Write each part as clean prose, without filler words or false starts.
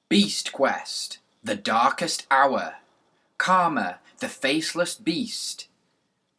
Beast Quest, The Darkest Hour, Karma, the Faceless Beast,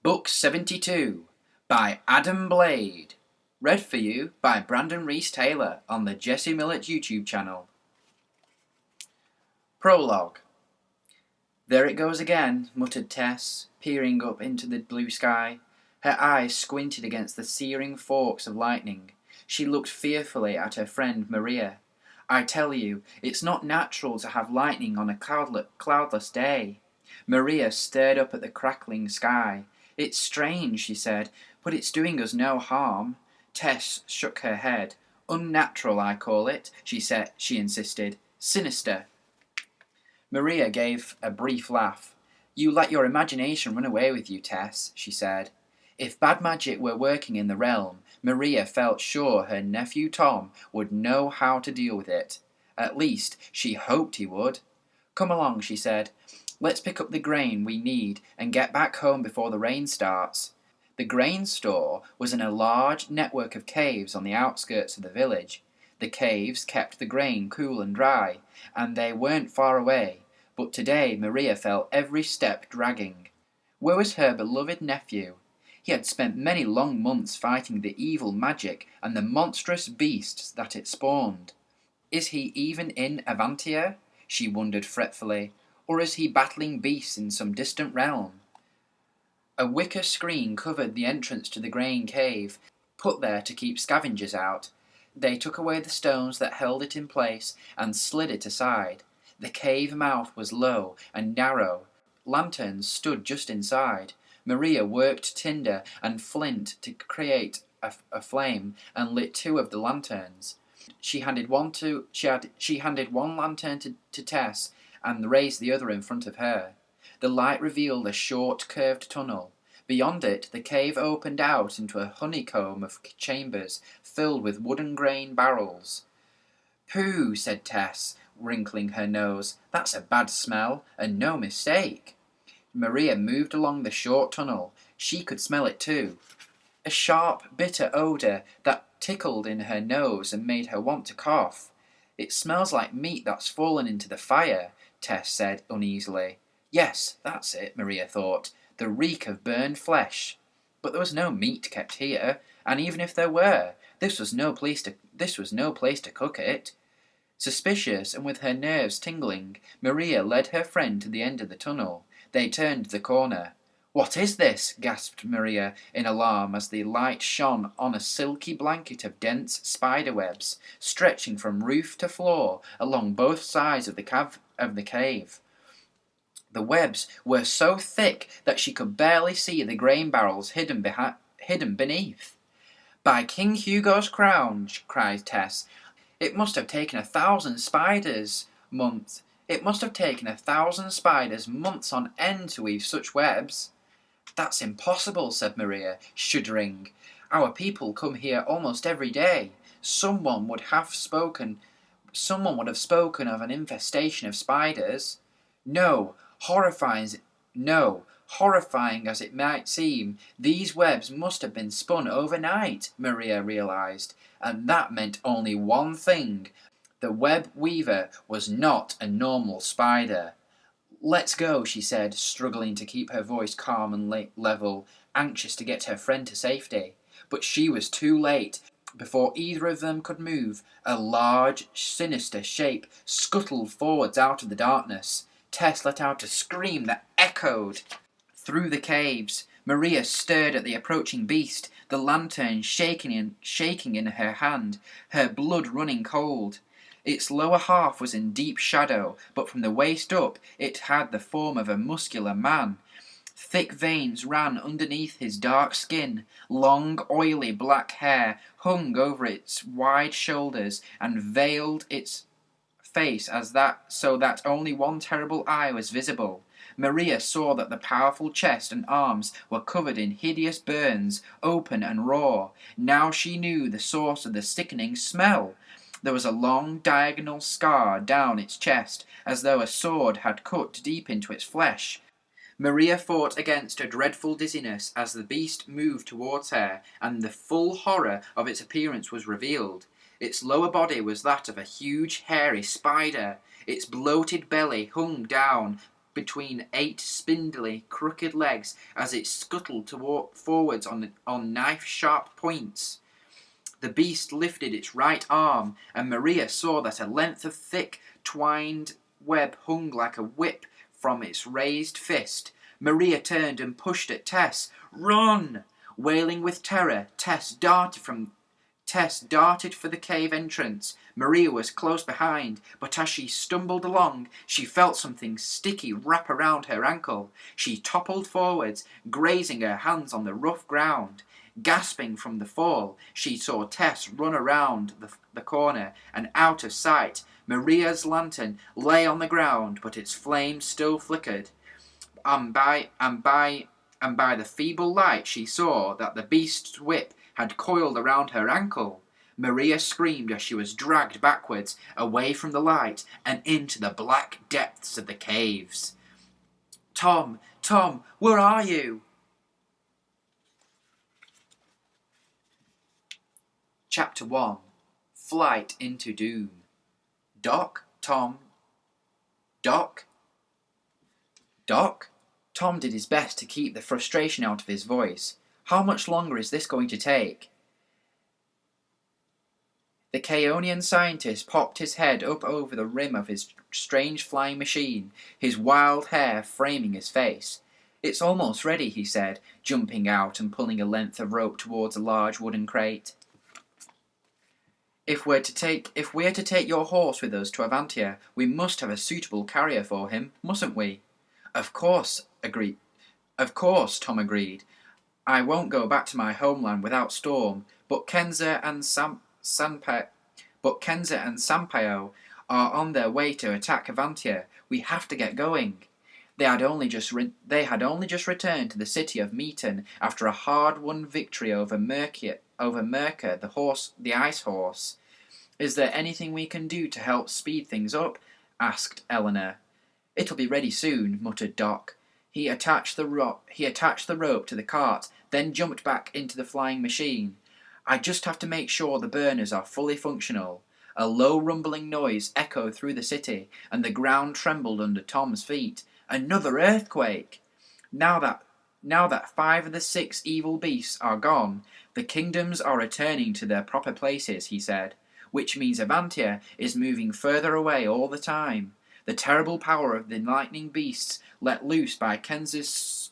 Book 72, by Adam Blade, read for you by Brandon Reese-Taylor on the Jesse Millette YouTube channel. Prologue. There it goes again, muttered Tess, peering up into the blue sky. Her eyes squinted against the searing forks of lightning. She looked fearfully at her friend Maria. I tell you, it's not natural to have lightning on a cloudless day. Maria stared up at the crackling sky. It's strange, she said, but it's doing us no harm. Tess shook her head. Unnatural, I call it, she insisted. Sinister. Maria gave a brief laugh. You let your imagination run away with you, Tess, she said. If bad magic were working in the realm, Maria felt sure her nephew Tom would know how to deal with it. At least, she hoped he would. Come along, she said. Let's pick up the grain we need and get back home before the rain starts. The grain store was in a large network of caves on the outskirts of the village. The caves kept the grain cool and dry, and they weren't far away, but today Maria felt every step dragging. Where was her beloved nephew? He had spent many long months fighting the evil magic and the monstrous beasts that it spawned. Is he even in Avantia? She wondered fretfully. Or is he battling beasts in some distant realm? A wicker screen covered the entrance to the grain cave, put there to keep scavengers out. They took away the stones that held it in place and slid it aside. The cave mouth was low and narrow. Lanterns stood just inside. Maria worked tinder and flint to create a flame and lit two of the lanterns. She handed one lantern to Tess and raised the other in front of her. The light revealed a short, curved tunnel. Beyond it, the cave opened out into a honeycomb of chambers filled with wooden grain barrels. Pooh, said Tess, wrinkling her nose. That's a bad smell, and no mistake. Maria moved along the short tunnel. She could smell it too. A sharp, bitter odour that tickled in her nose and made her want to cough. It smells like meat that's fallen into the fire, Tess said uneasily. Yes, that's it, Maria thought. The reek of burned flesh. But there was no meat kept here, and even if there were, this was no place to cook it. Suspicious and with her nerves tingling, Maria led her friend to the end of the tunnel. They turned the corner. What is this? Gasped Maria in alarm as the light shone on a silky blanket of dense spider webs, stretching from roof to floor along both sides of the cave. The webs were so thick that she could barely see the grain barrels hidden beneath. By King Hugo's crown, cried Tess, it must have taken 1,000 spiders months on end to weave such webs. That's impossible, said Maria, shuddering. Our people come here almost every day. Someone would have spoken of an infestation of spiders. No, horrifying as it might seem, these webs must have been spun overnight, Maria realized, and that meant only one thing. The web weaver was not a normal spider. Let's go, she said, struggling to keep her voice calm and level, anxious to get her friend to safety. But she was too late. Before either of them could move, a large, sinister shape scuttled forwards out of the darkness. Tess let out a scream that echoed through the caves. Maria stared at the approaching beast, the lantern shaking in her hand, her blood running cold. Its lower half was in deep shadow, but from the waist up it had the form of a muscular man. Thick veins ran underneath his dark skin. Long, oily black hair hung over its wide shoulders and veiled its face so that only one terrible eye was visible. Maria saw that the powerful chest and arms were covered in hideous burns, open and raw. Now she knew the source of the sickening smell. There was a long diagonal scar down its chest, as though a sword had cut deep into its flesh. Maria fought against a dreadful dizziness as the beast moved towards her, and the full horror of its appearance was revealed. Its lower body was that of a huge, hairy spider. Its bloated belly hung down between 8 spindly, crooked legs as it scuttled forwards on knife-sharp points. The beast lifted its right arm, and Maria saw that a length of thick, twined web hung like a whip from its raised fist. Maria turned and pushed at Tess. "Run!" Wailing with terror, Tess darted for the cave entrance. Maria was close behind, but as she stumbled along, she felt something sticky wrap around her ankle. She toppled forwards, grazing her hands on the rough ground. Gasping from the fall, she saw Tess run around the corner and out of sight. Maria's lantern lay on the ground, but its flame still flickered. And by the feeble light she saw that the beast's whip had coiled around her ankle. Maria screamed as she was dragged backwards, away from the light, and into the black depths of the caves. "Tom, Tom, where are you?" Chapter 1. Flight into Doom. Doc, Tom. Doc? Doc? Tom did his best to keep the frustration out of his voice. How much longer is this going to take? The Chaonian scientist popped his head up over the rim of his strange flying machine, his wild hair framing his face. "It's almost ready," he said, jumping out and pulling a length of rope towards a large wooden crate. If we're to take your horse with us to Avantia, we must have a suitable carrier for him, mustn't we?" Of course, Tom agreed. "I won't go back to my homeland without Storm, but Kenza and Sampaio are on their way to attack Avantia. We have to get going." They had only just returned to the city of Meaton after a hard-won victory over Merker, the ice horse. "Is there anything we can do to help speed things up?" asked Eleanor. "It'll be ready soon," muttered Doc. He attached the rope to the cart, then jumped back into the flying machine. "I just have to make sure the burners are fully functional." A low rumbling noise echoed through the city, and the ground trembled under Tom's feet. Another earthquake! Now that 5 of the 6 evil beasts are gone, the kingdoms are returning to their proper places, he said, which means Avantia is moving further away all the time. The terrible power of the lightning beasts let loose by Kenza's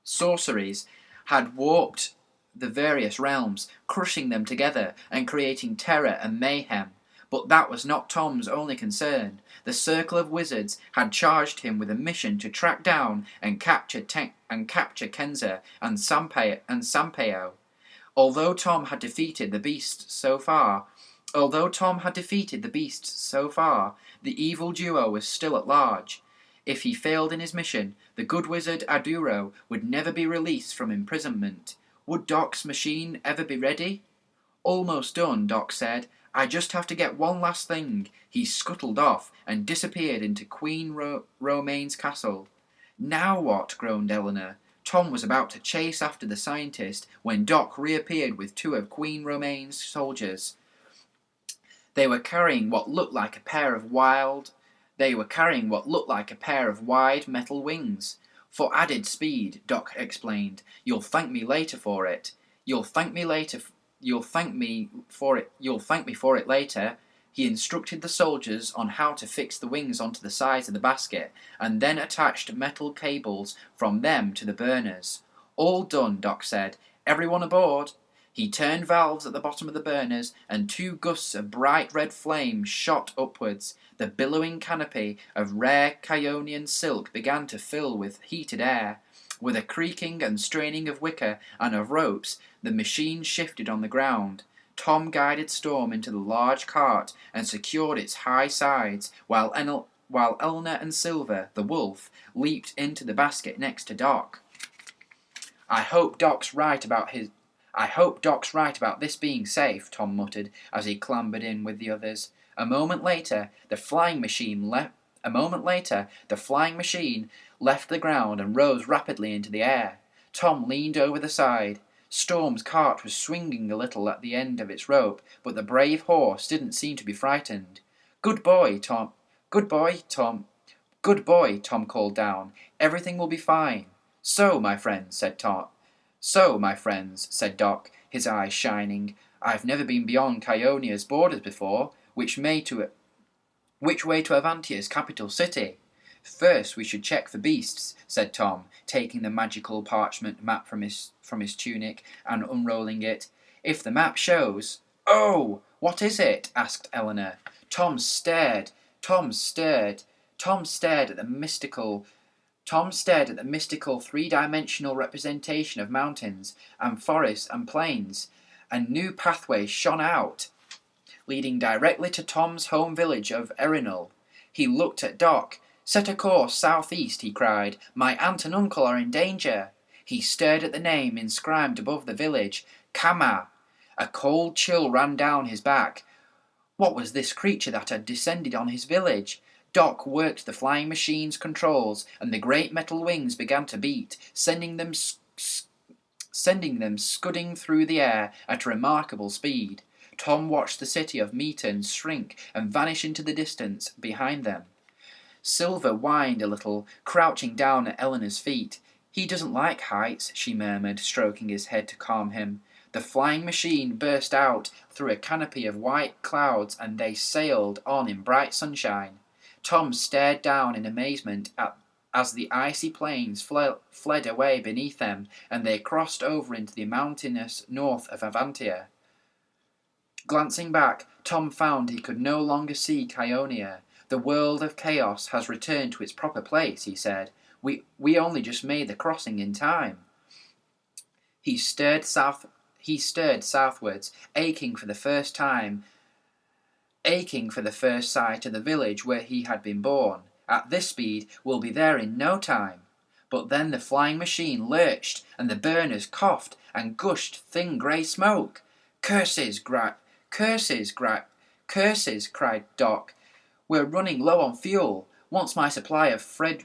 sorceries had warped the various realms, crushing them together and creating terror and mayhem. But that was not Tom's only concern. The circle of wizards had charged him with a mission to track down and capture Kenza and Sampaio. Although Tom had defeated the beasts so far, the evil duo was still at large. If he failed in his mission, the good wizard Aduro would never be released from imprisonment. Would Doc's machine ever be ready? "Almost done," Doc said. "I just have to get one last thing." He scuttled off and disappeared into Queen Romaine's castle. "Now what?" groaned Eleanor. Tom was about to chase after the scientist when Doc reappeared with 2 of Queen Romaine's soldiers. They were carrying what looked like a pair of wide metal wings. "For added speed," Doc explained. "You'll thank me later for it." You'll thank me for it later." He instructed the soldiers on how to fix the wings onto the sides of the basket, and then attached metal cables from them to the burners. "All done," Doc said. "Everyone aboard." He turned valves at the bottom of the burners, and 2 gusts of bright red flame shot upwards. The billowing canopy of rare Chaonian silk began to fill with heated air. With a creaking and straining of wicker and of ropes, the machine shifted on the ground. Tom guided Storm into the large cart and secured its high sides, while Eleanor and Silver, the wolf, leaped into the basket next to Doc. I hope Doc's right about this being safe," Tom muttered as he clambered in with the others. A moment later, the flying machine left the ground and rose rapidly into the air. Tom leaned over the side. Storm's cart was swinging a little at the end of its rope, but the brave horse didn't seem to be frightened. Good boy, Tom. Good boy, Tom. Good boy, Tom called down. Everything will be fine. So, my friends, said Tom. So, my friends, said Doc, his eyes shining. I've never been beyond Chionia's borders before. Which way to Avantia's capital city? First we should check for beasts, said Tom, taking the magical parchment map from his tunic and unrolling it. If the map shows... Oh! What is it? Asked Eleanor. Tom stared at the mystical three-dimensional representation of mountains and forests and plains. A new pathway shone out, leading directly to Tom's home village of Erinal. He looked at Doc. Set a course southeast, he cried. My aunt and uncle are in danger. He stared at the name inscribed above the village, Kama. A cold chill ran down his back. What was this creature that had descended on his village? Doc worked the flying machine's controls, and the great metal wings began to beat, sending them scudding through the air at remarkable speed. Tom watched the city of Meaton shrink and vanish into the distance behind them. Silver whined a little, crouching down at Eleanor's feet. He doesn't like heights, she murmured, stroking his head to calm him. The flying machine burst out through a canopy of white clouds, and they sailed on in bright sunshine. Tom stared down in amazement as the icy plains fled away beneath them, and they crossed over into the mountainous north of Avantia. Glancing back, Tom found he could no longer see Chionia. The world of chaos has returned to its proper place, he said. We only just made the crossing in time. He stared southwards, aching for the first sight of the village where he had been born. At this speed, we'll be there in no time. But then the flying machine lurched, and the burners coughed and gushed thin grey smoke. Curses, cried Doc. We're running low on fuel. Once my supply of Fire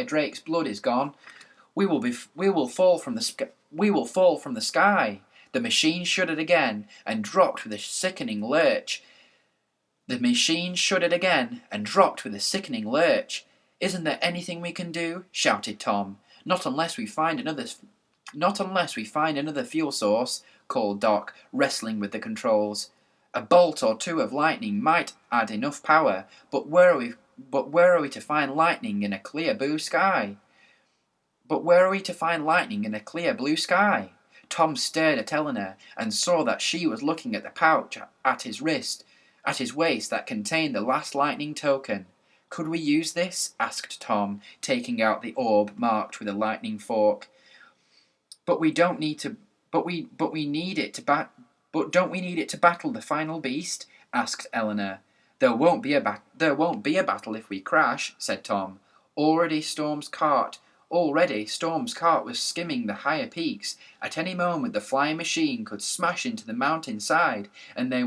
Drake's blood is gone, we will fall from the sky. The machine shuddered again and dropped with a sickening lurch. Isn't there anything we can do? Shouted Tom. Not unless we find another fuel source, called Doc, wrestling with the controls. A bolt or two of lightning might add enough power, but where are we to find lightning in a clear blue sky? Tom stared at Eleanor and saw that she was looking at the pouch at his waist that contained the last lightning token. Could we use this? Asked Tom, taking out the orb marked with a lightning fork. But don't we need it to battle the final beast? Asked Eleanor. There won't be a battle if we crash, said Tom. Already Storm's cart was skimming the higher peaks. At any moment the flying machine could smash into the mountain side, and they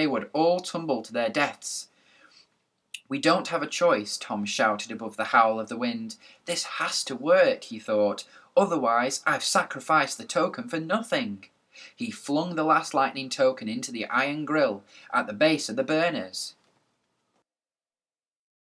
would all tumble to their deaths. We don't have a choice, Tom shouted above the howl of the wind. This has to work, he thought. Otherwise, I've sacrificed the token for nothing. He flung the last lightning token into the iron grill at the base of the burners.